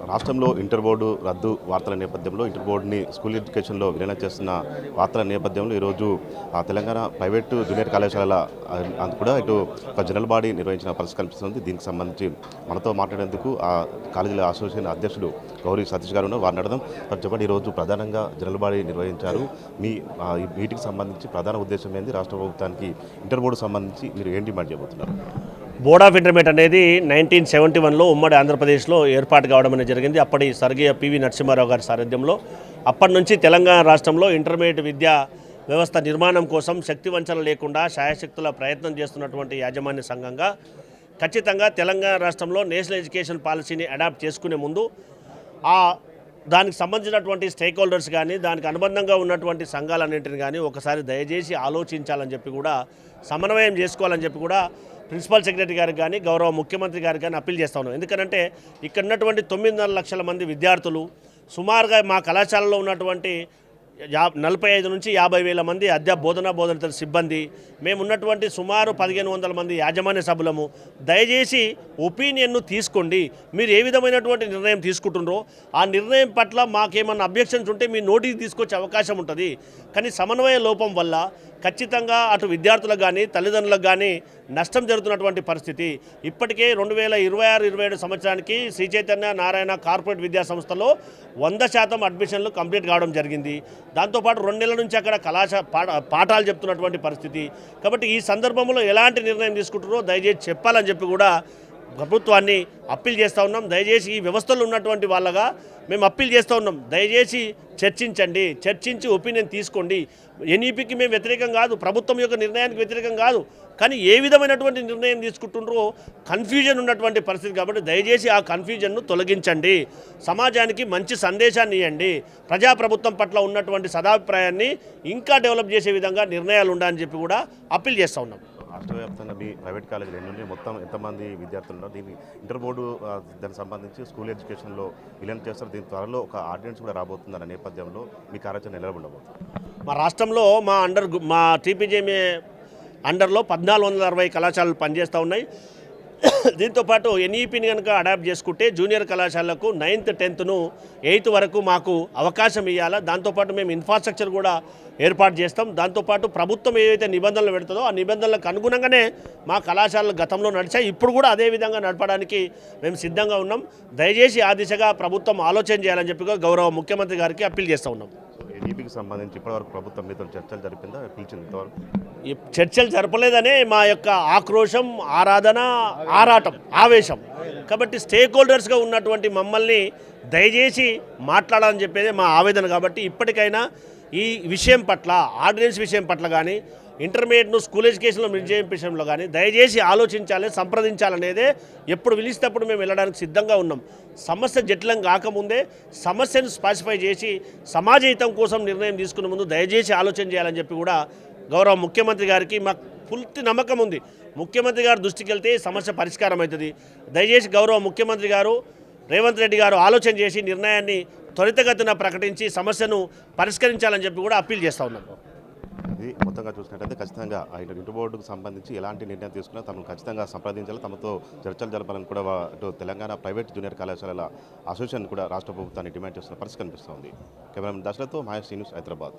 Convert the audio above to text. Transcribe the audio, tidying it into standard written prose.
రాష్ట్రంలో inter board రద్దు వార్తల నేపథ్యంలో ఇంటర్ బోర్డుని స్కూల్ ఎడ్యుకేషన్లో విలీనం చేస్తున్న వార్తల నేపథ్యంలో ఈరోజు తెలంగాణ ప్రైవేటు జూనియర్ కళాశాల అది కూడా ఇటు ఒక జనరల్ బాడీ నిర్వహించిన పరిస్థితి కనిపిస్తుంది. దీనికి సంబంధించి మనతో మాట్లాడేందుకు ఆ కాలేజీల అసోసియేషన్ అధ్యక్షుడు గౌరీ సతీష్ గారు ఉన్నారు. వారిని అడదాం. చెప్పండి, ఈరోజు ప్రధానంగా జనరల్ బాడీ నిర్వహించారు. ఈ వీటికి సంబంధించి ప్రధాన ఉద్దేశం ఏంది? రాష్ట్ర ప్రభుత్వానికి ఇంటర్ బోర్డు సంబంధించి మీరు ఏం డిమాండ్ చేయబోతున్నారు? బోర్డ్ ఆఫ్ ఇంటర్మీడియట్ అనేది 1971లో ఉమ్మడి ఆంధ్రప్రదేశ్లో ఏర్పాటు కావడం అనేది జరిగింది. అప్పటి స్వర్గీయ పివి నరసింహారావు గారి సారథ్యంలో అప్పటి నుంచి తెలంగాణ రాష్ట్రంలో ఇంటర్మీడియట్ విద్యా వ్యవస్థ నిర్మాణం కోసం శక్తివంచన లేకుండా శాయశక్తుల ప్రయత్నం చేస్తున్నటువంటి యాజమాన్య సంఘంగా ఖచ్చితంగా తెలంగాణ రాష్ట్రంలో నేషనల్ ఎడ్యుకేషన్ పాలసీని అడాప్ట్ చేసుకునే ముందు దానికి సంబంధించినటువంటి స్టేక్ హోల్డర్స్ కానీ దానికి అనుబంధంగా ఉన్నటువంటి సంఘాలన్నింటిని కానీ ఒకసారి దయచేసి ఆలోచించాలని చెప్పి కూడా సమన్వయం చేసుకోవాలని చెప్పి కూడా ప్రిన్సిపల్ సెక్రటరీ గారికి కానీ గౌరవ ముఖ్యమంత్రి గారికి కానీ అప్పీల్ చేస్తా ఉన్నాం. ఎందుకంటే ఇక్కడ ఉన్నటువంటి 9.5 లక్షల మంది విద్యార్థులు, సుమారుగా మా కళాశాలలో ఉన్నటువంటి 45 నుంచి 50 వేల మంది బోధనేతర సిబ్బంది, మేము ఉన్నటువంటి సుమారు 1500 మంది యాజమాన్య సభ్యులము. దయచేసి ఒపీనియన్ను తీసుకోండి. మీరు ఏ విధమైనటువంటి నిర్ణయం తీసుకుంటున్నారో ఆ నిర్ణయం పట్ల మాకేమన్నా అబ్జెక్షన్స్ ఉంటే మీ నోటికి తీసుకొచ్చే అవకాశం ఉంటుంది. కానీ సమన్వయ లోపం వల్ల ఖచ్చితంగా అటు విద్యార్థులకు కానీ తల్లిదండ్రులకు కానీ నష్టం జరుగుతున్నటువంటి పరిస్థితి. ఇప్పటికే 2026-27 సంవత్సరానికి శ్రీ చైతన్య నారాయణ కార్పొరేట్ విద్యా సంస్థలో 100% అడ్మిషన్లు కంప్లీట్ కావడం జరిగింది. దాంతోపాటు 2 నెలల నుంచి అక్కడ పాఠాలు చెప్తున్నటువంటి పరిస్థితి. కాబట్టి ఈ సందర్భంలో ఎలాంటి నిర్ణయం తీసుకుంటారో దయచేసి చెప్పాలని చెప్పి కూడా ప్రభుత్వాన్ని అప్పీల్ చేస్తూ ఉన్నాం. దయచేసి ఈ వ్యవస్థలో ఉన్నటువంటి వాళ్ళగా మేము అప్పీల్ చేస్తూ ఉన్నాం. దయచేసి చర్చించండి, చర్చించి ఒపీనియన్ తీసుకోండి. ఎన్ఈపికి మేము వ్యతిరేకం కాదు, ప్రభుత్వం యొక్క నిర్ణయానికి వ్యతిరేకం కాదు. కానీ ఏ విధమైనటువంటి నిర్ణయం తీసుకుంటుండ్రో కన్ఫ్యూజన్ ఉన్నటువంటి పరిస్థితి. కాబట్టి దయచేసి ఆ కన్ఫ్యూజన్ను తొలగించండి, సమాజానికి మంచి సందేశాన్ని ఇవ్వండి, ప్రజాప్రభుత్వం పట్ల ఉన్నటువంటి సదాభిప్రాయాన్ని ఇంకా డెవలప్ చేసే విధంగా నిర్ణయాలు ఉండాలని చెప్పి కూడా అప్పీల్ చేస్తూ ఉన్నాం. రాష్ట్ర వ్యాప్తంగా మీ ప్రైవేట్ కాలేజీలు ఎన్ని మొత్తం ఎంతమంది విద్యార్థులు ఉన్నారు? దీన్ని ఇంటర్ బోర్డు దానికి సంబంధించి స్కూల్ ఎడ్యుకేషన్లో విలీనం చేస్తారు. దీని త్వరలో ఒక ఆర్డినెన్స్ కూడా రాబోతుందన్న నేపథ్యంలో మీ కార్యాచరణ ఎలా ఉండబోతుంది? మా రాష్ట్రంలో మా టీపీజేఎంఏ అండర్లో 1460 కళాశాలలు పనిచేస్తూ ఉన్నాయి. దీంతోపాటు ఎన్ఈపిని కనుక అడాప్ట్ చేసుకుంటే జూనియర్ కళాశాలకు 9th 10th 8th వరకు మాకు అవకాశం ఇవ్వాలా. దాంతోపాటు మేము ఇన్ఫ్రాస్ట్రక్చర్ కూడా ఏర్పాటు చేస్తాం. దాంతోపాటు ప్రభుత్వం ఏవైతే నిబంధనలు పెడుతుందో ఆ నిబంధనలకు అనుగుణంగానే మా కళాశాలలు గతంలో నడిచాయి, ఇప్పుడు కూడా అదే విధంగా నడపడానికి మేము సిద్ధంగా ఉన్నాం. దయచేసి ఆ దిశగా ప్రభుత్వం ఆలోచన చేయాలని చెప్పి గౌరవ ముఖ్యమంత్రి గారికి అప్పీల్ చేస్తూ ఉన్నాం. ఎన్ఈపికి సంబంధించి ఇప్పటివరకు ప్రభుత్వం మీతో చర్చలు జరిపిందా? పిలిచింది ఇంతవరకు? ఈ చర్చలు జరపలేదనే మా యొక్క ఆక్రోశం, ఆరాధన, ఆరాటం, ఆవేశం. కాబట్టి స్టేక్ హోల్డర్స్గా ఉన్నటువంటి మమ్మల్ని దయచేసి మాట్లాడాలని చెప్పేదే మా ఆవేదన. కాబట్టి ఇప్పటికైనా ఈ విషయం పట్ల, ఆర్డినెన్స్ విషయం పట్ల కానీ ఇంటర్మీడియట్ను స్కూల్ ఎడ్యుకేషన్లో మిర్జేయం విషయంలో కానీ దయచేసి ఆలోచించాలి, సంప్రదించాలనేదే ఎప్పుడు పిలిచినప్పుడు మేము వెళ్ళడానికి సిద్ధంగా ఉన్నాం. సమస్య జటిలం కాకముందే సమస్యను స్పెసిఫై చేసి సమాజ హితం కోసం నిర్ణయం తీసుకునే ముందు దయచేసి ఆలోచన చేయాలని చెప్పి కూడా గౌరవ ముఖ్యమంత్రి గారికి మాకు పూర్తి నమ్మకం ఉంది. ముఖ్యమంత్రి గారు దృష్టికి వెళ్తే సమస్య పరిష్కారం అవుతుంది. దయచేసి గౌరవ ముఖ్యమంత్రి గారు రేవంత్ రెడ్డి గారు ఆలోచన చేసి నిర్ణయాన్ని త్వరితగతిన ప్రకటించి సమస్యను పరిష్కరించాలని చెప్పి కూడా అప్పీల్ చేస్తూ ఉన్నాం. ఇది మొత్తంగా చూసినట్టయితే ఖచ్చితంగా ఇంటర్ బోర్డుకు సంబంధించి ఎలాంటి నిర్ణయం తీసుకున్నా తమను ఖచ్చితంగా సంప్రదించాలి, తమతో చర్చలు జరపాలని కూడా ఇటు తెలంగాణ ప్రైవేట్ జూనియర్ కళాశాలల అసోసియేషన్ కూడా రాష్ట్ర ప్రభుత్వాన్ని డిమాండ్ చేస్తున్న పరిస్థితి కనిపిస్తోంది. కెమెరామెన్ దశరథ్తో మహేష్ న్యూస్, హైదరాబాద్.